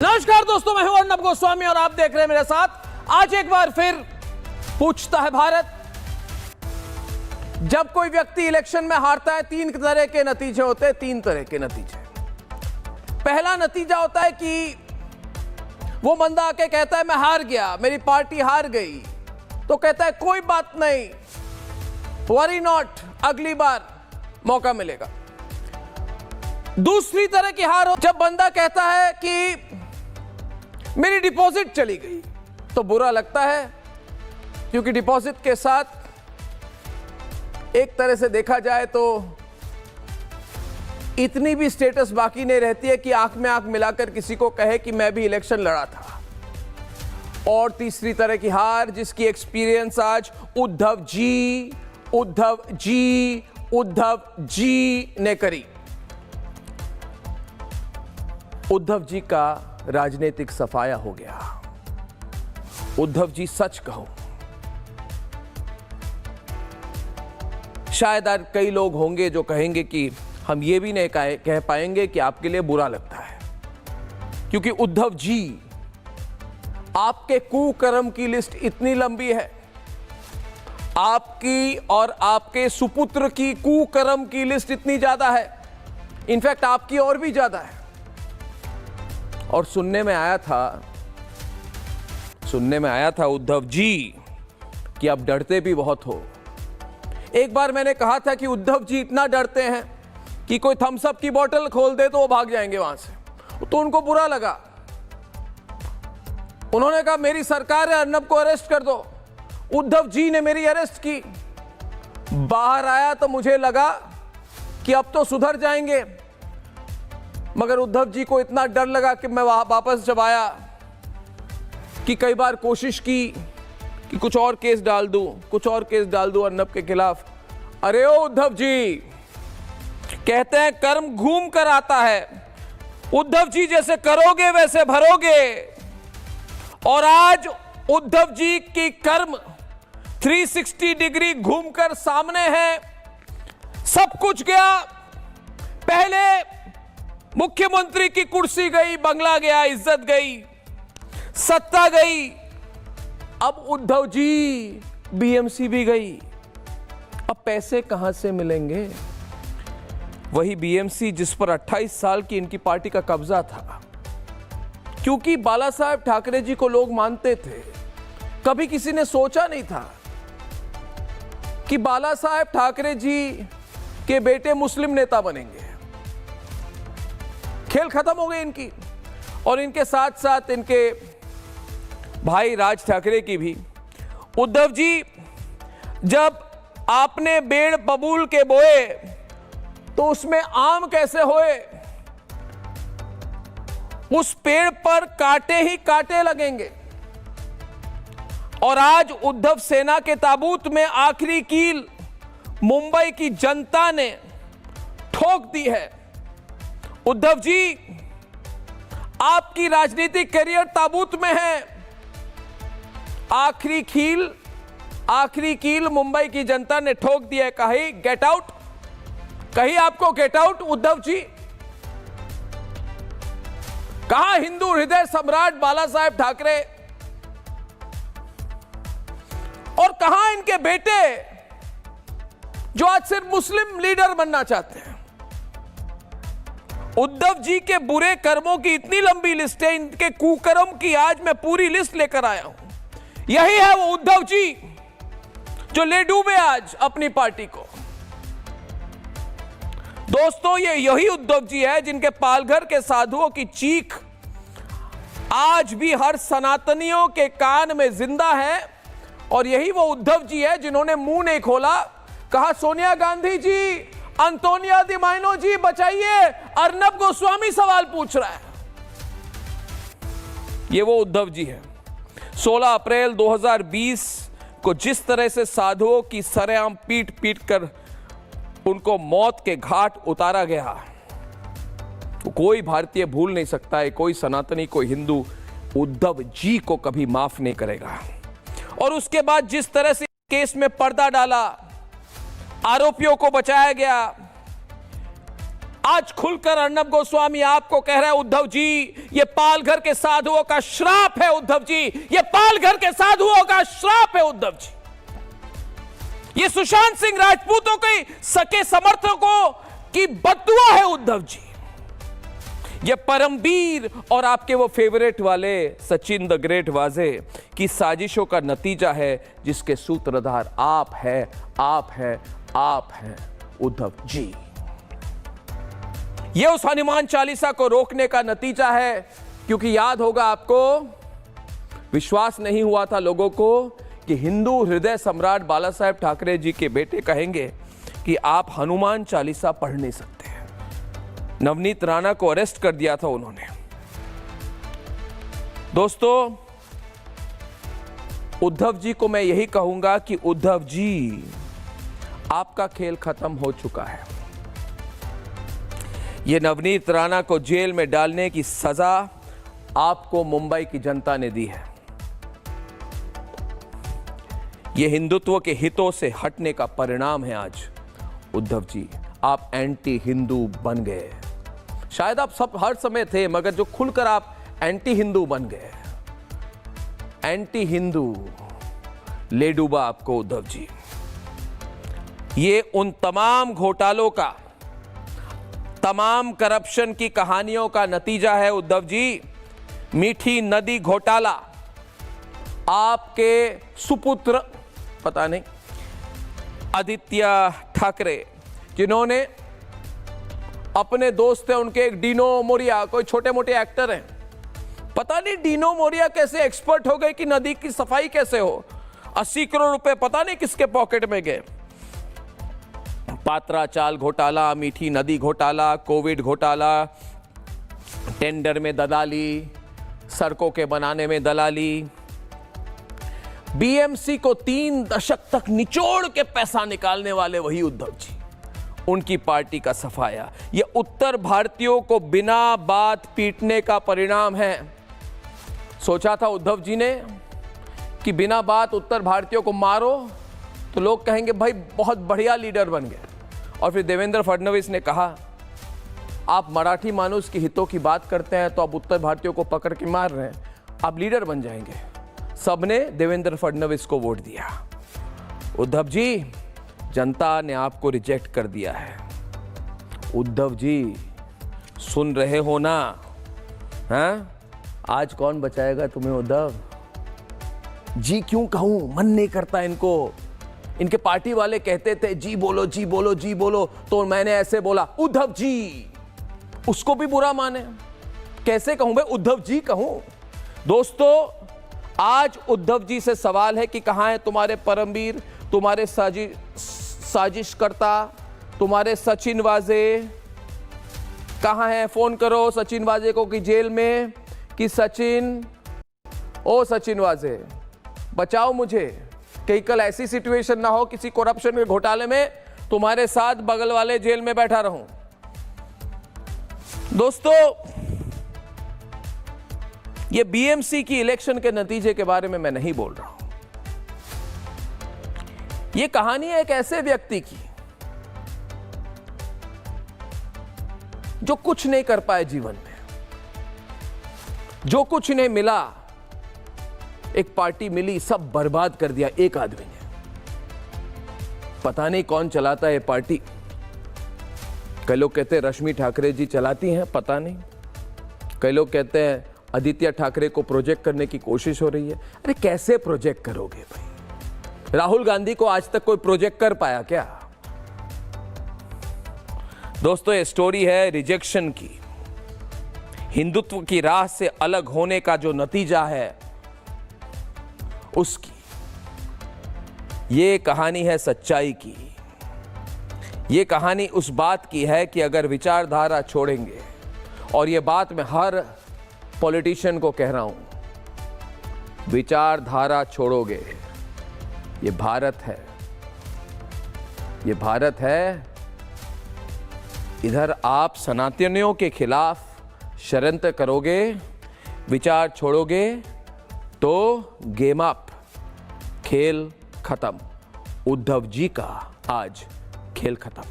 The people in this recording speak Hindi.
नमस्कार दोस्तों, मैं हूं अर्नब गोस्वामी और आप देख रहे हैं मेरे साथ। आज एक बार फिर पूछता है भारत। जब कोई व्यक्ति इलेक्शन में हारता है, तीन तरह के नतीजे होते हैं। तीन तरह के नतीजे। पहला नतीजा होता है कि वो बंदा आके कहता है मैं हार गया, मेरी पार्टी हार गई, तो कहता है कोई बात नहीं, वरी नॉट, अगली बार मौका मिलेगा। दूसरी तरह की हार हो जब बंदा कहता है कि मेरी डिपॉजिट चली गई, तो बुरा लगता है, क्योंकि डिपॉजिट के साथ एक तरह से देखा जाए तो इतनी भी स्टेटस बाकी नहीं रहती है कि आंख में आंख मिलाकर किसी को कहे कि मैं भी इलेक्शन लड़ा था। और तीसरी तरह की हार जिसकी एक्सपीरियंस आज उद्धव जी ने करी। उद्धव जी का राजनीतिक सफाया हो गया। उद्धव जी, सच कहो, शायद आज कई लोग होंगे जो कहेंगे कि हम ये भी नहीं कह पाएंगे कि आपके लिए बुरा लगता है, क्योंकि उद्धव जी, आपके कुकर्म की लिस्ट इतनी लंबी है, आपकी और आपके सुपुत्र की कुकर्म की लिस्ट इतनी ज्यादा है, इनफैक्ट आपकी और भी ज्यादा है। और सुनने में आया था उद्धव जी कि आप डरते भी बहुत हो। एक बार मैंने कहा था कि उद्धव जी इतना डरते हैं कि कोई थम्स अप की बोतल खोल दे तो वो भाग जाएंगे वहां से, तो उनको बुरा लगा। उन्होंने कहा मेरी सरकार है, अर्नब को अरेस्ट कर दो। उद्धव जी ने मेरी अरेस्ट की। बाहर आया तो मुझे लगा कि अब तो सुधर जाएंगे, मगर उद्धव जी को इतना डर लगा कि मैं वहां वापस जब आया कि कई बार कोशिश की कि कुछ और केस डाल दूं अर्नब के खिलाफ। अरे ओ उद्धव जी, कहते हैं कर्म घूम कर आता है। उद्धव जी जैसे करोगे वैसे भरोगे। और आज उद्धव जी की कर्म 360 डिग्री घूमकर सामने है। सब कुछ गया। पहले मुख्यमंत्री की कुर्सी गई, बंगला गया, इज्जत गई, सत्ता गई। अब उद्धव जी, बीएमसी भी गई। अब पैसे कहां से मिलेंगे? वही बीएमसी जिस पर 28 साल की इनकी पार्टी का कब्जा था, क्योंकि बाला साहेब ठाकरे जी को लोग मानते थे। कभी किसी ने सोचा नहीं था कि बाला साहेब ठाकरे जी के बेटे मुस्लिम नेता बनेंगे। खेल खत्म हो गई इनकी, और इनके साथ साथ इनके भाई राज ठाकरे की भी। उद्धव जी, जब आपने बेड़ बबूल के बोए तो उसमें आम कैसे होए? उस पेड़ पर कांटे ही कांटे लगेंगे। और आज उद्धव सेना के ताबूत में आखिरी कील मुंबई की जनता ने ठोक दी है। उद्धव जी, आपकी राजनीतिक करियर ताबूत में है। आखिरी कील मुंबई की जनता ने ठोक दिया है। कहीं गेट आउट, कहीं आपको गेट आउट उद्धव जी। कहां हिंदू हृदय सम्राट बाला साहेब ठाकरे, और कहां इनके बेटे जो आज सिर्फ मुस्लिम लीडर बनना चाहते हैं? उद्धव जी के बुरे कर्मों की इतनी लंबी लिस्ट है, इनके कुकर्म की आज मैं पूरी लिस्ट लेकर आया हूं। यही है वो उद्धव जी जो ले डूबे आज अपनी पार्टी को। दोस्तों, ये यही उद्धव जी है जिनके पालघर के साधुओं की चीख आज भी हर सनातनियों के कान में जिंदा है। और यही वो उद्धव जी है जिन्होंने मुंह नहीं खोला, कहा सोनिया गांधी जी, अंतोनिया दी माइनो जी बचाइए, अर्नब गोस्वामी सवाल पूछ रहा है। ये वो उद्धव जी है। 16 अप्रैल 2020 को जिस तरह से साधुओं की सरेआम पीट पीट कर उनको मौत के घाट उतारा गया, तो कोई भारतीय भूल नहीं सकता है। कोई सनातनी, कोई हिंदू उद्धव जी को कभी माफ नहीं करेगा। और उसके बाद जिस तरह से केस में पर्दा डाला, आरोपियों को बचाया गया, आज खुलकर अर्नब गोस्वामी आपको कह रहा है, उद्धव जी ये पालघर के साधुओं का श्राप है, उद्धव जी ये पालघर के साधुओं का श्राप है, उद्धव जी ये सुशांत सिंह राजपूतों के सके समर्थकों की बद्दुआ है, उद्धव जी ये परमवीर और आपके वो फेवरेट वाले सचिन द ग्रेट वाजे की साजिशों का नतीजा है, जिसके सूत्रधार आप है, आप है, आप है, उद्धव जी। ये उस हनुमान चालीसा को रोकने का नतीजा है, क्योंकि याद होगा आपको, विश्वास नहीं हुआ था लोगों को कि हिंदू हृदय सम्राट बाला साहेब ठाकरे जी के बेटे कहेंगे कि आप हनुमान चालीसा पढ़ नहीं सकते। नवनीत राणा को अरेस्ट कर दिया था उन्होंने। दोस्तों, उद्धव जी को मैं यही कहूंगा कि उद्धव जी आपका खेल खत्म हो चुका है। ये नवनीत राणा को जेल में डालने की सजा आपको मुंबई की जनता ने दी है। ये हिंदुत्व के हितों से हटने का परिणाम है। आज उद्धव जी आप एंटी हिंदू बन गए। शायद आप सब हर समय थे, मगर जो खुलकर आप एंटी हिंदू बन गए। एंटी हिंदू ले डूबा आपको उद्धव जी। ये उन तमाम घोटालों का, तमाम करप्शन की कहानियों का नतीजा है उद्धव जी। मीठी नदी घोटाला, आपके सुपुत्र पता नहीं आदित्य ठाकरे, जिन्होंने अपने दोस्त है उनके एक डीनो मोरिया, कोई छोटे मोटे एक्टर हैं, पता नहीं डीनो मोरिया कैसे एक्सपर्ट हो गए कि नदी की सफाई कैसे हो। 80 करोड़ रुपए पता नहीं किसके पॉकेट में गए। पात्रा चाल घोटाला, मीठी नदी घोटाला, कोविड घोटाला, टेंडर में दलाली, सड़कों के बनाने में दलाली, बीएमसी को 3 दशक तक निचोड़ के पैसा निकालने वाले वही उद्धव जी, उनकी पार्टी का सफाया। ये उत्तर भारतीयों को बिना बात पीटने का परिणाम है। सोचा था उद्धव जी ने कि बिना बात उत्तर भारतीयों को मारो तो लोग कहेंगे भाई बहुत बढ़िया लीडर बन गए। और फिर देवेंद्र फडणवीस ने कहा आप मराठी मानुस के हितों की बात करते हैं तो अब उत्तर भारतीयों को पकड़ के मार रहे हैं, आप लीडर बन जाएंगे। सबने देवेंद्र फडणवीस को वोट दिया। उद्धव जी, जनता ने आपको रिजेक्ट कर दिया है। उद्धव जी सुन रहे हो ना? हाँ, आज कौन बचाएगा तुम्हें उद्धव जी? क्यों कहूं, मन नहीं करता इनको। इनके पार्टी वाले कहते थे जी बोलो जी बोलो जी बोलो, तो मैंने ऐसे बोला उद्धव जी, उसको भी बुरा माने। कैसे कहूं भाई, उद्धव जी कहूं? दोस्तों, आज उद्धव जी से सवाल है कि कहां है तुम्हारे परमवीर, तुम्हारे साजिशकर्ता, तुम्हारे सचिन वाजे कहां है? फोन करो सचिन वाजे को कि जेल में, कि सचिन, ओ सचिन वाजे बचाओ मुझे, कहीं कल ऐसी सिचुएशन ना हो किसी करप्शन के घोटाले में तुम्हारे साथ बगल वाले जेल में बैठा रहूं। दोस्तों, ये बीएमसी की इलेक्शन के नतीजे के बारे में मैं नहीं बोल रहा हूं। ये कहानी है एक ऐसे व्यक्ति की जो कुछ नहीं कर पाए जीवन में, जो कुछ इन्हें मिला, एक पार्टी मिली, सब बर्बाद कर दिया एक आदमी ने। पता नहीं कौन चलाता है ये पार्टी। कई लोग कहते हैं रश्मि ठाकरे जी चलाती हैं, पता नहीं। कई लोग कहते हैं आदित्य ठाकरे को प्रोजेक्ट करने की कोशिश हो रही है। अरे कैसे प्रोजेक्ट करोगे भाई? राहुल गांधी को आज तक कोई प्रोजेक्ट कर पाया क्या? दोस्तों, ये स्टोरी है रिजेक्शन की। हिंदुत्व की राह से अलग होने का जो नतीजा है उसकी। ये कहानी है सच्चाई की। ये कहानी उस बात की है कि अगर विचारधारा छोड़ेंगे, और ये बात मैं हर पॉलिटिशियन को कह रहा हूं, विचारधारा छोड़ोगे, ये भारत है, ये भारत है। इधर आप सनातनियों के खिलाफ षड्यंत्र करोगे, विचार छोड़ोगे तो गेम अप, खेल खत्म। उद्धव जी का आज खेल खत्म।